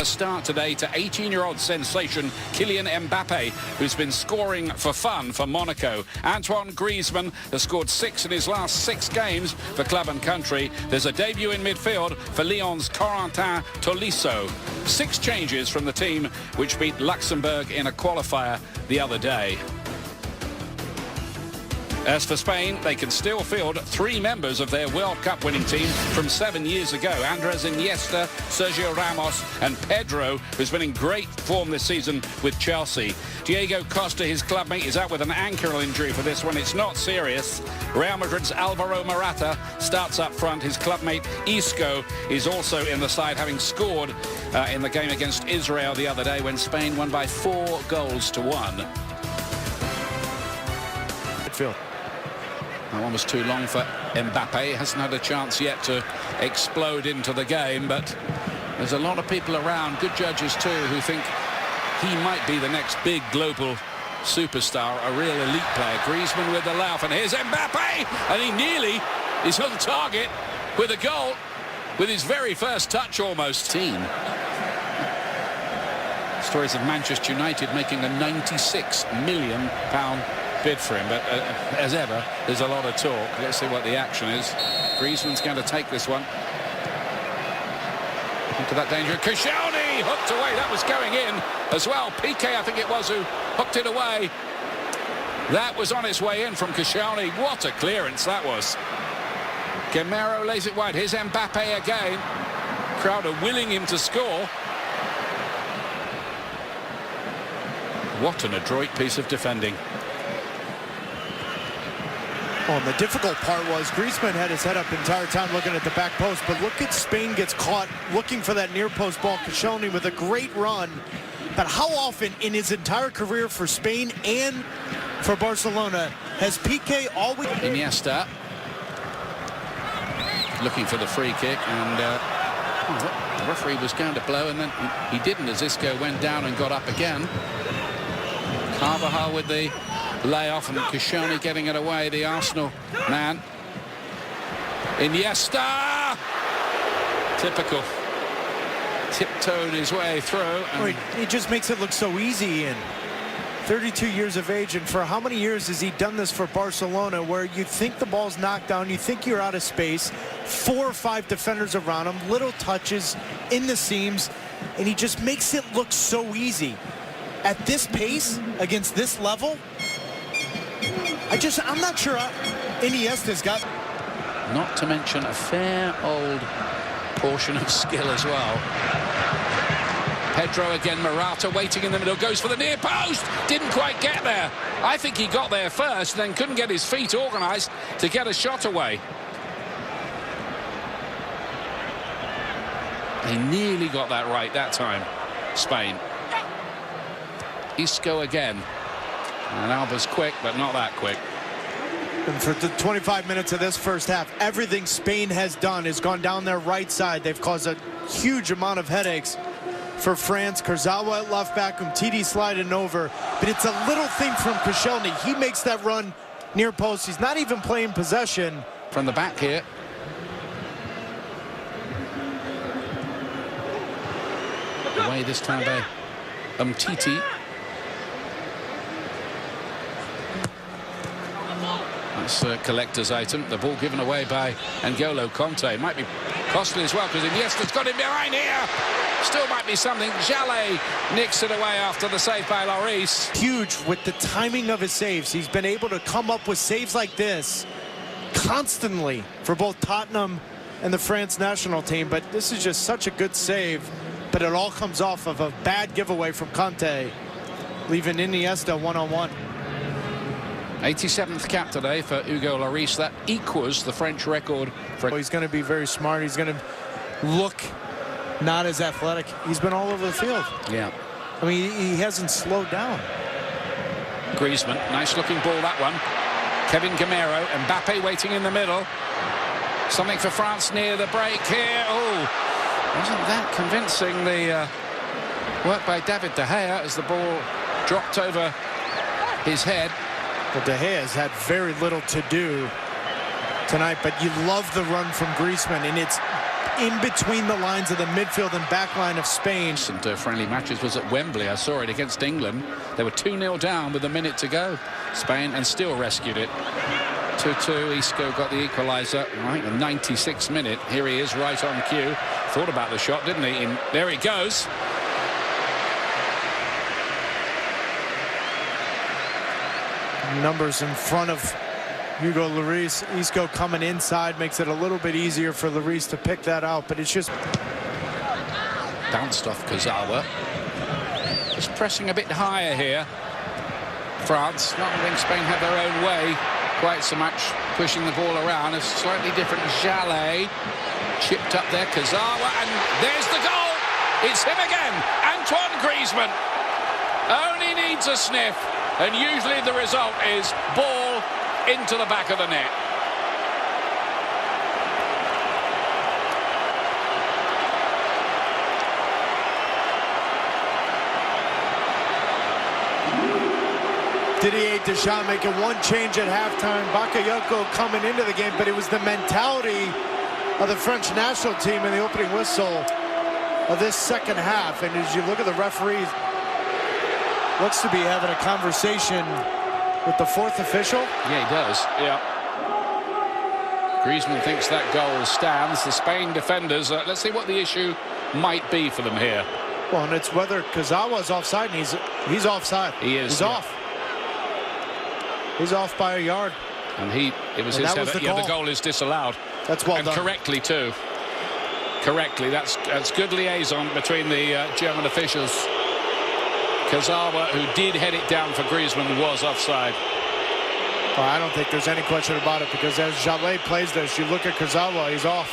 A start today to 18-year-old sensation Kylian Mbappe, who's been scoring for fun for Monaco. Antoine Griezmann has scored 6 in his last 6 games for club and country. There's a debut in midfield for Lyon's Corentin Tolisso. 6 changes from the team which beat Luxembourg in a qualifier the other day. As for Spain, they can still field 3 members of their World Cup winning team from 7 years ago. Andres Iniesta, Sergio Ramos and Pedro, who's been in great form this season with Chelsea. Diego Costa, his clubmate, is out with an ankle injury for this one. It's not serious. Real Madrid's Alvaro Morata starts up front. His clubmate Isco is also in the side, having scored in the game against Israel the other day when Spain won by 4 goals to 1. Midfield. That one was too long for Mbappe. Hasn't had a chance yet to explode into the game, but there's a lot of people around, good judges too, who think he might be the next big global superstar, a real elite player. Griezmann with the laugh, and here's Mbappe, and he nearly is on target with a goal with his very first touch almost. Stories of Manchester United making a £96 million bid for him, but as ever, there's a lot of talk. Let's see what the action is. Griezmann's going to take this one into that danger. Koscielny hooked away. That was going in as well. Piqué, I think it was, who hooked it away. That was on its way in from Koscielny. What a clearance that was. Gamero lays it wide. Here's Mbappe again. Crowd are willing him to score. What an adroit piece of defending. Oh, and the difficult part was Griezmann had his head up the entire time looking at the back post, but look at Spain gets caught looking for that near post ball. Koscielny with a great run. But how often in his entire career for Spain and for Barcelona has Piqué always... Iniesta looking for the free kick, and the referee was going to blow, and then he didn't as Isco went down and got up again. Carvajal with the layoff, and Koscielny getting it away, the Arsenal man. Iniesta! Typical. Tiptoed his way through. And he just makes it look so easy. And 32 years of age, and for how many years has he done this for Barcelona, where you think the ball's knocked down, you think you're out of space, 4 or 5 defenders around him, little touches in the seams, and he just makes it look so easy. At this pace, against this level, I'm not sure Iniesta's got... Not to mention a fair old portion of skill as well. Pedro again, Morata waiting in the middle, goes for the near post, didn't quite get there. I think he got there first, then couldn't get his feet organised to get a shot away. They nearly got that right that time, Spain. Isco again. And Alba's quick, but not that quick. And for the 25 minutes of this first half, everything Spain has done has gone down their right side. They've caused a huge amount of headaches for France. Kurzawa at left back, Umtiti sliding over. But it's a little thing from Koscielny. He makes that run near post. He's not even playing possession. From the back here. Away this time by Umtiti. That's a collector's item. The ball given away by N'Golo Kanté. Might be costly as well, because Iniesta's got him behind here. Still might be something. Jallet nicks it away after the save by Lloris. Huge with the timing of his saves. He's been able to come up with saves like this constantly for both Tottenham and the France national team. But this is just such a good save. But it all comes off of a bad giveaway from Kanté, leaving Iniesta one-on-one. 87th cap today for Hugo Lloris. That equals the French record. He's going to be very smart. He's going to look not as athletic. He's been all over the field. Yeah. I mean, he hasn't slowed down. Griezmann, nice looking ball that one. Kevin Gamero, Mbappe waiting in the middle. Something for France near the break here. Oh, wasn't that convincing, the work by David De Gea as the ball dropped over his head. But De Gea has had very little to do tonight, but you love the run from Griezmann, and it's in between the lines of the midfield and back line of Spain. And friendly matches was at Wembley. I saw it against England. They were 2-0 down with a minute to go. Spain, and still rescued it. 2-2. Isco got the equaliser. Right, the 96th minute. Here he is, right on cue. Thought about the shot, didn't he? And there he goes. Numbers in front of Hugo Lloris. Isco coming inside makes it a little bit easier for Lloris to pick that out, but it's just bounced off Kurzawa. Just pressing a bit higher here. France, not letting Spain have their own way quite so much, pushing the ball around. A slightly different Jallet. Chipped up there, Kurzawa, and there's the goal. It's him again, Antoine Griezmann. Only needs a sniff, and usually the result is ball into the back of the net. Didier Deschamps making one change at halftime. Bakayoko coming into the game, but it was the mentality of the French national team in the opening whistle of this second half. And as you look at the referees, looks to be having a conversation with the fourth official. Yeah, he does. Yeah. Griezmann thinks that goal stands. The Spain defenders, let's see what the issue might be for them here. Well, and it's whether Kurzawa's offside, and he's offside. He is. He's off. He's off by a yard. And it was his header. Yeah, the goal is disallowed. That's well done. And correctly too. Correctly. That's good liaison between the German officials. Kurzawa, who did head it down for Griezmann, was offside. Well, I don't think there's any question about it, because as Jallet plays this, you look at Kurzawa, he's off.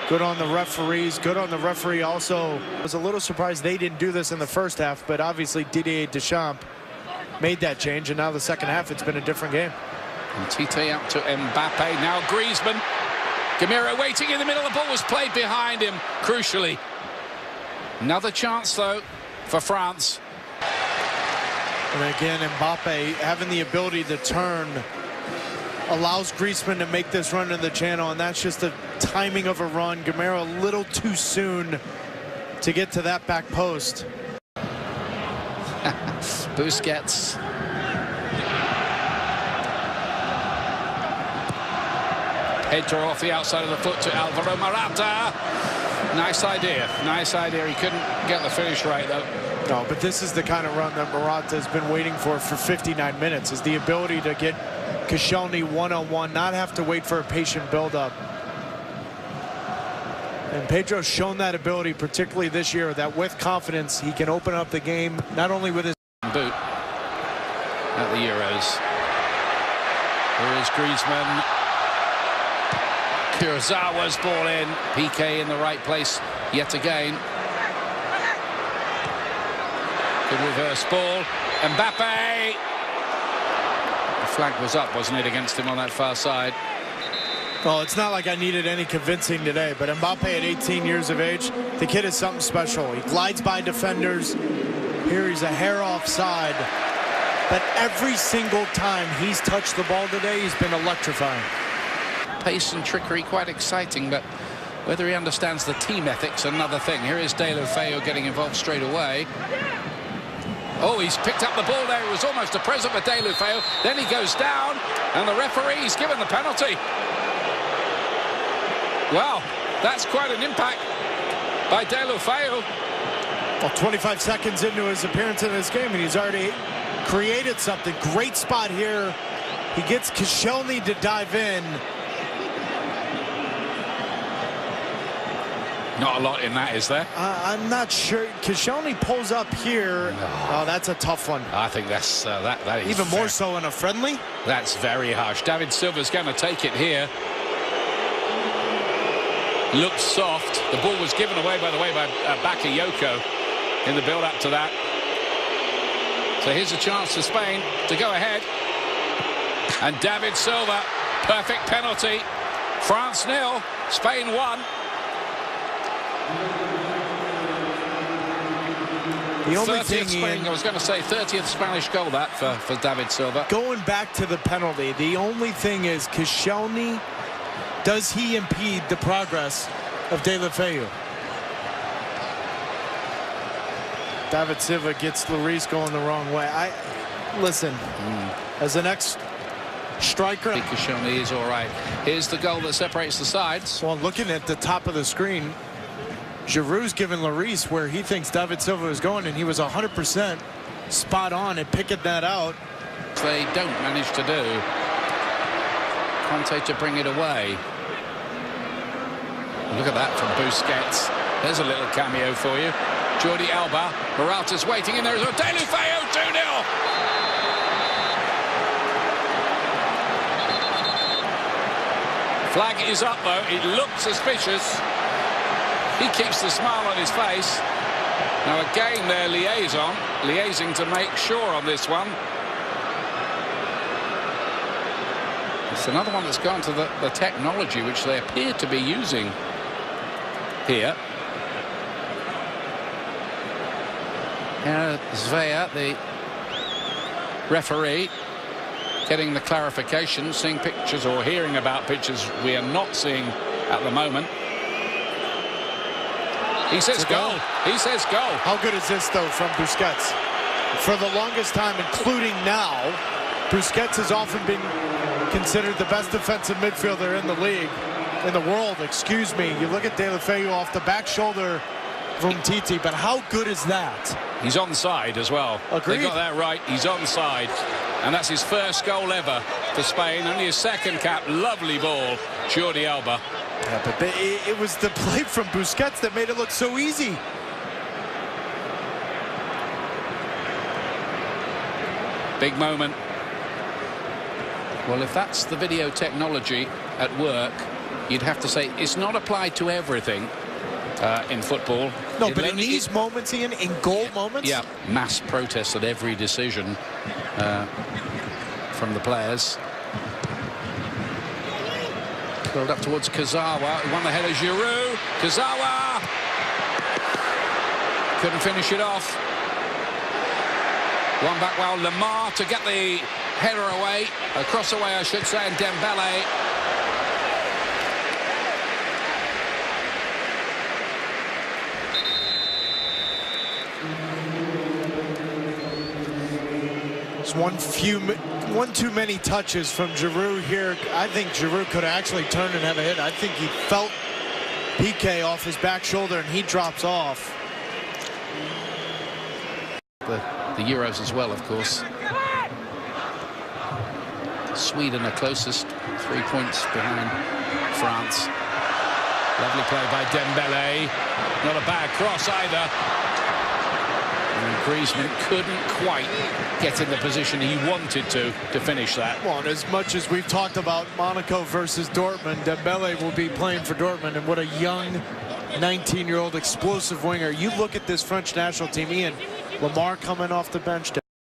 Good on the referees. Good on the referee also. I was a little surprised they didn't do this in the first half, but obviously Didier Deschamps made that change, and now the second half, it's been a different game. And Tite out to Mbappe. Now Griezmann. Gamero waiting in the middle. The ball was played behind him, crucially. Another chance, though, for France. And again, Mbappe having the ability to turn allows Griezmann to make this run in the channel, and that's just the timing of a run. Gamero a little too soon to get to that back post. Busquets. Pedro off the outside of the foot to Alvaro Morata. Nice idea. Nice idea. He couldn't get the finish right, though. No, but this is the kind of run that Morata has been waiting for 59 minutes, is the ability to get Koscielny one-on-one, not have to wait for a patient build-up. And Pedro's shown that ability, particularly this year, that with confidence, he can open up the game, not only with his boot at the Euros. Here is Griezmann. Kurzawa's ball in. Piqué in the right place yet again. Good reverse ball. Mbappe. The flag was up, wasn't it, against him on that far side? Well, it's not like I needed any convincing today, but Mbappe at 18 years of age, the kid is something special. He glides by defenders. Here he's a hair offside. But every single time he's touched the ball today, he's been electrifying. Pace and trickery, quite exciting, but whether he understands the team ethics, another thing. Here is Deulofeu getting involved straight away. Oh, he's picked up the ball there. It was almost a present for Deulofeu. Then he goes down, and the referee's given the penalty. Wow, that's quite an impact by Deulofeu. Well, 25 seconds into his appearance in this game, and he's already created something. Great spot here. He gets Koscielny to dive in. Not a lot in that, is there? I'm not sure. Koscielny pulls up here. No. Oh, that's a tough one. I think that's that is even more so in a friendly. That's very harsh. David Silva's going to take it here. Looks soft. The ball was given away, by the way, by Bakayoko in the build-up to that. So here's a chance for Spain to go ahead. And David Silva, perfect penalty. France 0, Spain 1. The only thing, Spain, I was going to say 30th Spanish goal that for David Silva. Going back to the penalty, the only thing is Koscielny Does he impede the progress of De La Feu? David Silva gets Lloris going the wrong way. Listen, as an ex-striker, Kashoni is all right. Here's the goal that separates the sides. well, looking at the top of the screen, Giroud's giving Lloris where he thinks David Silva is going, and he was 100% spot on at picking that out. They don't manage to do. Conte to bring it away. Look at that from Busquets. There's a little cameo for you. Jordi Alba. Morata's waiting in there as well. De La Feu 2-0. Flag is up though. It looks suspicious. He keeps the smile on his face. Now again they're liaising to make sure on this one. It's another one that's gone to the technology which they appear to be using here. Zvea, the referee, getting the clarification, seeing pictures or hearing about pictures we are not seeing at the moment. He says goal. He says goal. How good is this, though, from Busquets? For the longest time, including now, Busquets has often been considered the best defensive midfielder in the league, in the world, excuse me. You look at De La Feu off the back shoulder from Titi, but how good is that? He's onside as well. Agreed. They got that right. He's onside. And that's his first goal ever for Spain. Only his second cap. Lovely ball, Jordi Alba. Yeah, but it was the play from Busquets that made it look so easy. Big moment. Well, if that's the video technology at work, you'd have to say it's not applied to everything in football. No, but in these moments, Ian, in goal moments? Yeah, mass protests at every decision from the players. Build up towards Kazawa, who won the header. Giroud, Kazawa couldn't finish it off. One back well, Lamar to get the header away, across away I should say, and Dembele. It's one too many touches from Giroud here. I think Giroud could actually turn and have a hit. I think he felt Piqué off his back shoulder and he drops off. The Euros as well, of course. Sweden are closest, 3 points behind France. Lovely play by Dembele. Not a bad cross either. And Griezmann couldn't quite get in the position he wanted to finish that. Well, and as much as we've talked about Monaco versus Dortmund, Dembele will be playing for Dortmund, and what a young 19-year-old explosive winger. You look at this French national team, Ian, Lamar coming off the bench.